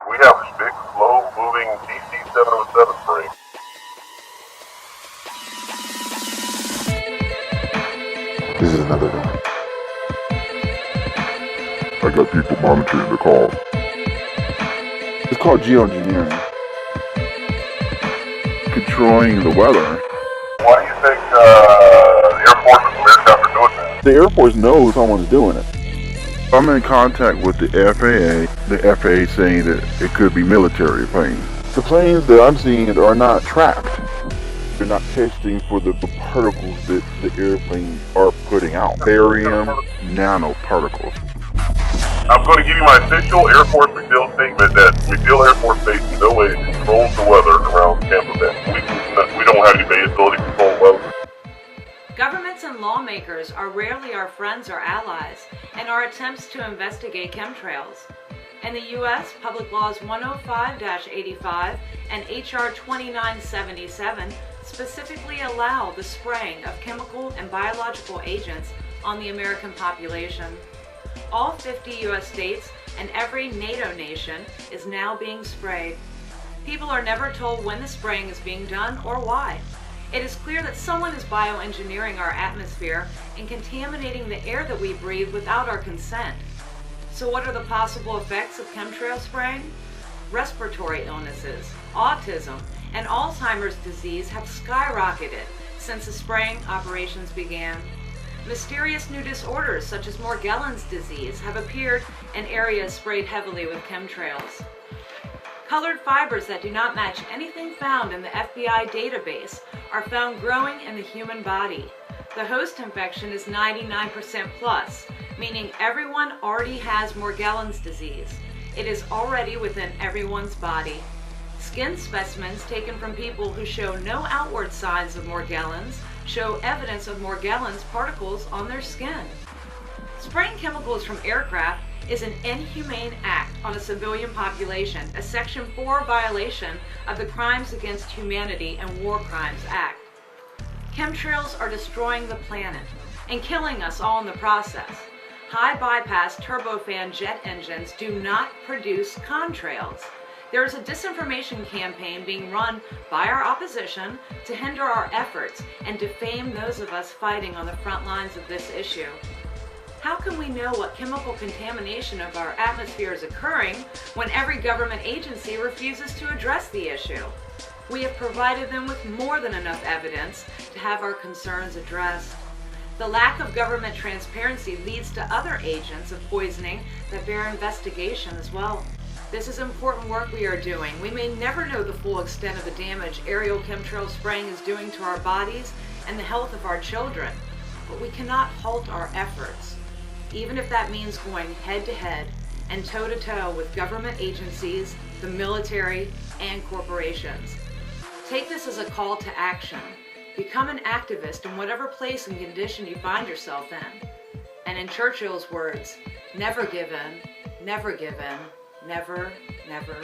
We have big, slow-moving DC 707 spring. This is another one. I got people monitoring the call. It's called geoengineering. Controlling the weather. Why do you think the Air Force and aircraft are doing that? The Air Force knows someone's doing it. I'm in contact with the FAA. The FAA saying that it could be military planes. The planes that I'm seeing are not trapped. They're not testing for the particles that the airplanes are putting out. Barium nanoparticles. I'm going to give you my official Air Force MacDill statement that MacDill Air Force Base in no way controls the weather around Tampa Bay. We don't have any ability to control the weather. Governments and lawmakers are rarely our friends or allies in our attempts to investigate chemtrails. In the U.S., Public Laws 105-85 and H.R. 2977 specifically allow the spraying of chemical and biological agents on the American population. All 50 U.S. states and every NATO nation is now being sprayed. People are never told when the spraying is being done or why. It is clear that someone is bioengineering our atmosphere and contaminating the air that we breathe without our consent. So what are the possible effects of chemtrail spraying? Respiratory illnesses, autism, and Alzheimer's disease have skyrocketed since the spraying operations began. Mysterious new disorders such as Morgellons disease have appeared in areas sprayed heavily with chemtrails. Colored fibers that do not match anything found in the FBI database are found growing in the human body. The host infection is 99% plus, meaning everyone already has Morgellons disease. It is already within everyone's body. Skin specimens taken from people who show no outward signs of Morgellons show evidence of Morgellons particles on their skin. Spraying chemicals from aircraft is an inhumane act on a civilian population, a Section 4 violation of the Crimes Against Humanity and War Crimes Act. Chemtrails are destroying the planet and killing us all in the process. High bypass turbofan jet engines do not produce contrails. There is a disinformation campaign being run by our opposition to hinder our efforts and defame those of us fighting on the front lines of this issue. How can we know what chemical contamination of our atmosphere is occurring when every government agency refuses to address the issue? We have provided them with more than enough evidence to have our concerns addressed. The lack of government transparency leads to other agents of poisoning that bear investigation as well. This is important work we are doing. We may never know the full extent of the damage aerial chemtrail spraying is doing to our bodies and the health of our children, but we cannot halt our efforts, even if that means going head-to-head and toe-to-toe with government agencies, the military, and corporations. Take this as a call to action. Become an activist in whatever place and condition you find yourself in. And in Churchill's words, never give in, never give in, never, never